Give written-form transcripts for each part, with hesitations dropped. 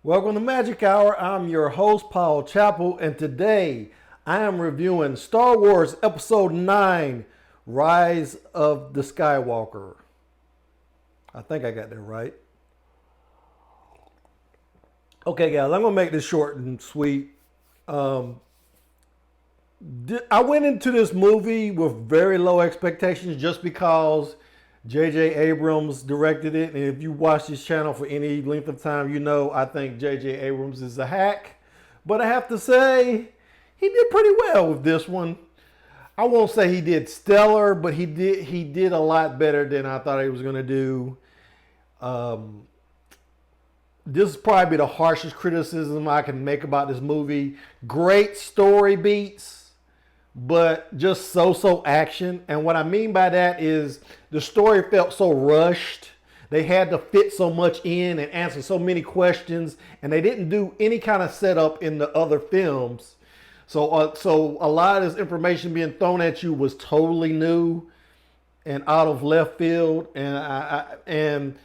Welcome to Magic Hour. I'm your host, Paul Chappell, and today I am reviewing Star Wars Episode 9, Rise of the Skywalker. I think I got that right. Okay, guys, I'm going to make this short and sweet. I went into this movie with very low expectations just because J.J. Abrams directed it. And if you watch this channel for any length of time, you know I think J.J. Abrams is a hack. But I have to say, he did pretty well with this one. I won't say he did stellar, but he did a lot better than I thought he was going to do. This is probably the harshest criticism I can make about this movie. Great story beats, but just so action. And what I mean by that is the story felt so rushed. They had to fit so much in and answer so many questions, and they didn't do any kind of setup in the other films. So a lot of this information being thrown at you was totally new and out of left field. And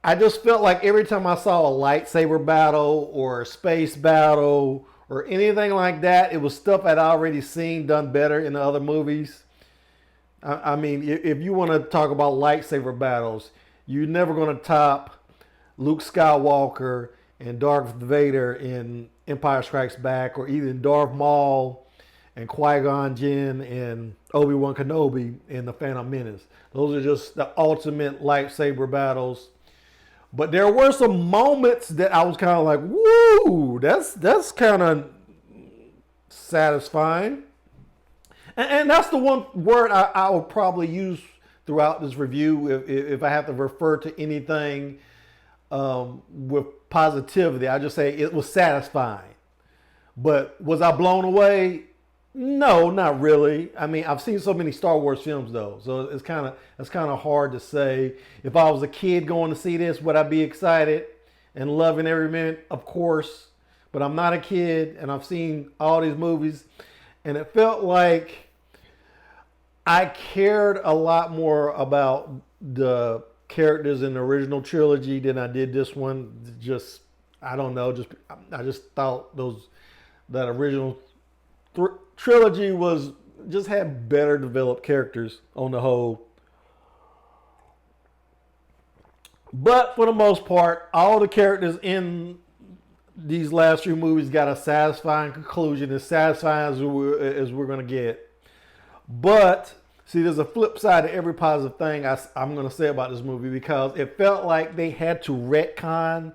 I just felt like every time I saw a lightsaber battle or a space battle or anything like that, it was stuff I'd already seen done better in the other movies. I mean, if you want to talk about lightsaber battles, you're never going to top Luke Skywalker and Darth Vader in Empire Strikes Back, or even Darth Maul and Qui-Gon Jinn and Obi-Wan Kenobi in The Phantom Menace. Those are just the ultimate lightsaber battles. But there were some moments that I was kind of like, woo, that's kind of satisfying. And that's the one word I would probably use throughout this review if I have to refer to anything with positivity. I just say it was satisfying. But was I blown away? No, not really. I mean, I've seen so many Star Wars films though, so it's kind of hard to say. If I was a kid going to see this, would I be excited and loving every minute? Of course, but I'm not a kid, and I've seen all these movies, and it felt like I cared a lot more about the characters in the original trilogy than I did this one. Just I don't know. I just thought that original trilogy just had better developed characters on the whole. But for the most part, all the characters in these last few movies got a satisfying conclusion, as satisfying as we're going to get. But see, there's a flip side to every positive thing I'm going to say about this movie, because it felt like they had to retcon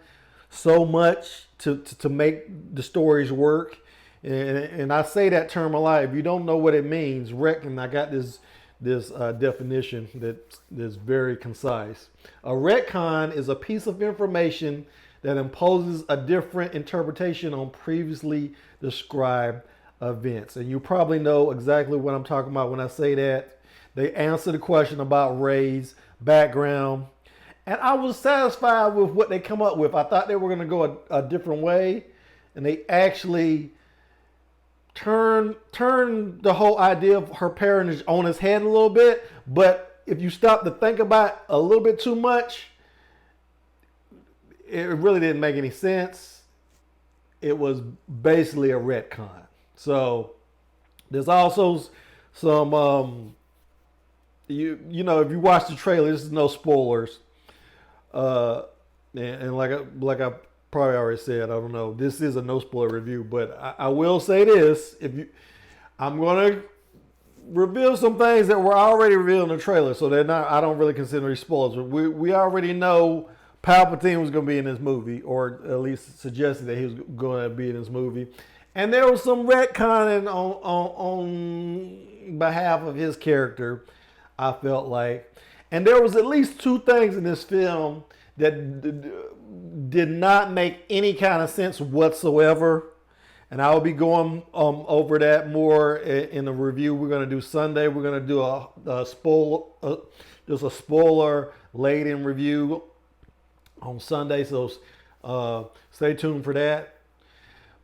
so much to make the stories work. And I say that term a lot. If you don't know what it means, retcon, I got this definition that's very concise. A retcon is a piece of information that imposes a different interpretation on previously described events. And you probably know exactly what I'm talking about when I say that. They answer the question about Rey's background, and I was satisfied with what they come up with. I thought they were going to go a different way, and they actually turn the whole idea of her parentage on its head a little bit. But if you stop to think about it a little bit too much, it really didn't make any sense. It was basically a retcon. So there's also some you know, if you watch the trailer, this is no spoilers. And like I probably already said, I don't know, this is a no spoiler review, but I will say this: I'm gonna reveal some things that were already revealed in the trailer, so they're not. I don't really consider these spoilers. We already know Palpatine was gonna be in this movie, or at least suggested that he was going to be in this movie, and there was some retconning on behalf of his character, I felt like. And there was at least two things in this film that did not make any kind of sense whatsoever. And I will be going over that more in the review we're going to do Sunday. We're going to do a spoiler laden review on Sunday, so stay tuned for that.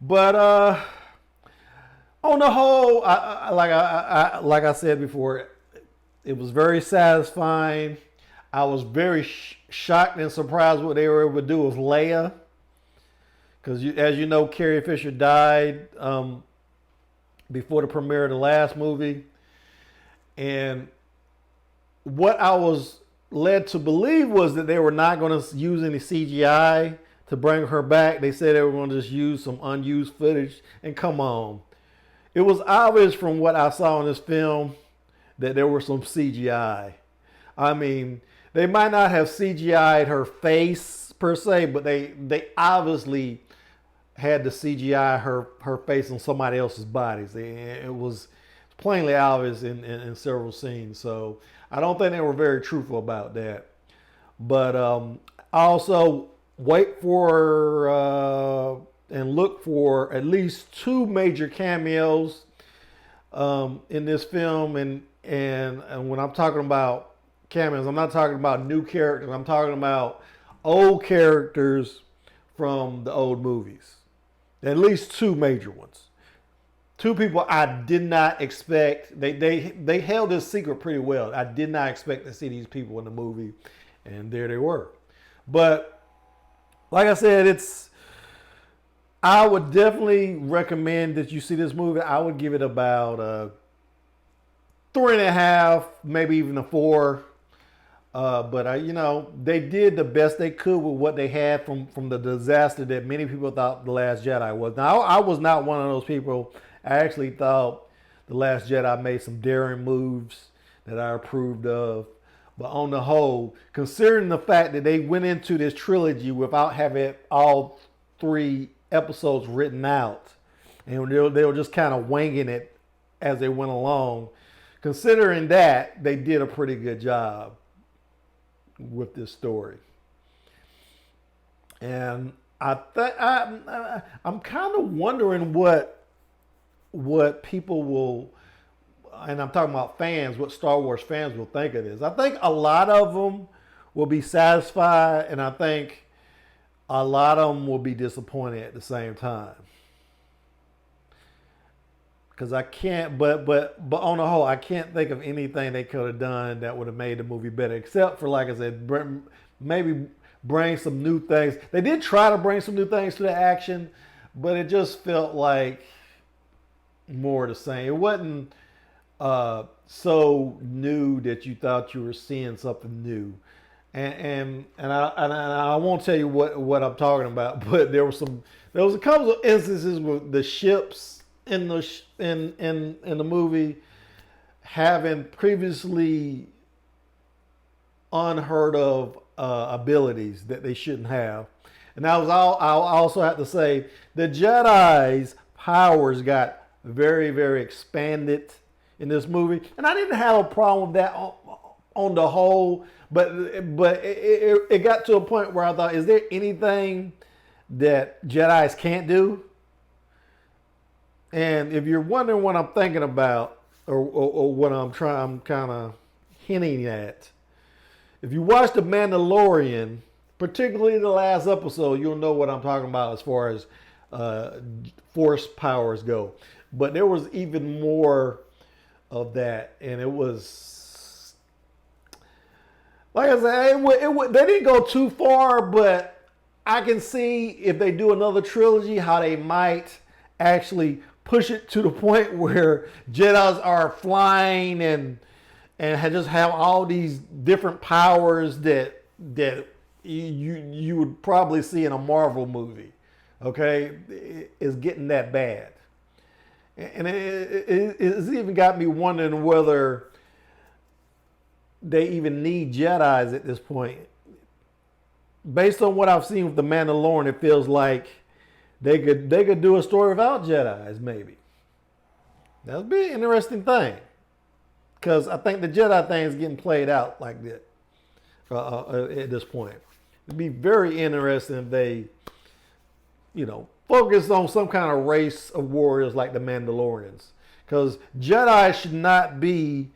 But on the whole, like I said before, it was very satisfying. I was very shocked and surprised what they were able to do with Leia. Because as you know, Carrie Fisher died before the premiere of the last movie. And what I was led to believe was that they were not going to use any CGI to bring her back. They said they were going to just use some unused footage. And come on. It was obvious from what I saw in this film that there was some CGI. I mean, they might not have CGI'd her face per se, but they obviously had to CGI her face on somebody else's bodies. It was plainly obvious in several scenes. So I don't think they were very truthful about that. But also wait for and look for at least 2 major cameos in this film. And when I'm talking about cameos, I'm not talking about new characters. I'm talking about old characters from the old movies. At least 2 major ones. 2 people I did not expect. They held this secret pretty well. I did not expect to see these people in the movie, and there they were. But like I said, I would definitely recommend that you see this movie. I would give it about 3.5, maybe even a 4. But they did the best they could with what they had from the disaster that many people thought The Last Jedi was. Now, I was not one of those people. I actually thought The Last Jedi made some daring moves that I approved of. But on the whole, considering the fact that they went into this trilogy without having all 3 episodes written out, and they were just kind of winging it as they went along, considering that, they did a pretty good job with this story. And I'm kind of wondering what people will, and I'm talking about fans, what Star Wars fans will think of this. I think a lot of them will be satisfied, and I think a lot of them will be disappointed at the same time. Because I can't, but on the whole, I can't think of anything they could have done that would have made the movie better, except for, like I said, maybe bring some new things. They did try to bring some new things to the action, but it just felt like more the same. It wasn't so new that you thought you were seeing something new. And I won't tell you what I'm talking about, but there was a couple of instances with the ships in the movie having previously unheard of abilities that they shouldn't have. And I also have to say the Jedi's powers got very, very expanded in this movie, and I didn't have a problem with that on the whole. But it got to a point where I thought, is there anything that Jedi's can't do? And if you're wondering what I'm thinking about, or what I'm kind of hinting at, if you watch The Mandalorian, particularly the last episode, you'll know what I'm talking about as far as force powers go. But there was even more of that, and it was, like I said, they didn't go too far, but I can see if they do another trilogy how they might actually push it to the point where Jedis are flying and just have all these different powers that you would probably see in a Marvel movie. Okay, it's getting that bad, and it's even got me wondering whether they even need Jedis at this point. Based on what I've seen with The Mandalorian, it feels like they could do a story without Jedis, maybe. That would be an interesting thing, because I think the Jedi thing is getting played out like that at this point. It'd be very interesting if they, focus on some kind of race of warriors like the Mandalorians, because Jedi should not be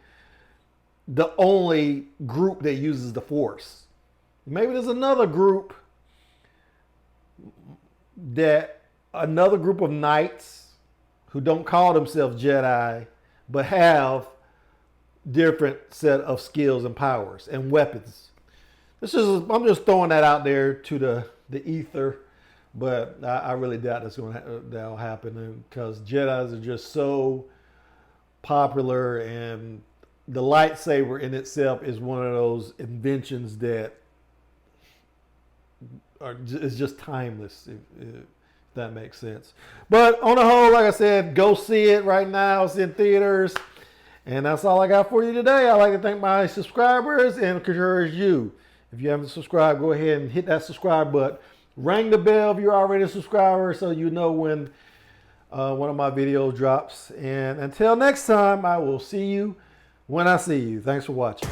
the only group that uses the Force. Maybe there's another group of knights who don't call themselves Jedi, but have different set of skills and powers and weapons. I'm just throwing that out there to the ether, But I really doubt that'll happen, because Jedi's are just so popular, and the lightsaber in itself is one of those inventions that is just timeless, if that makes sense. But on the whole, like I said, go see it right now. It's in theaters. And that's all I got for you today. I'd like to thank my subscribers and encourage you. If you haven't subscribed, go ahead and hit that subscribe button. Ring the bell if you're already a subscriber, so you know when one of my videos drops. And until next time, I will see you when I see you. Thanks for watching.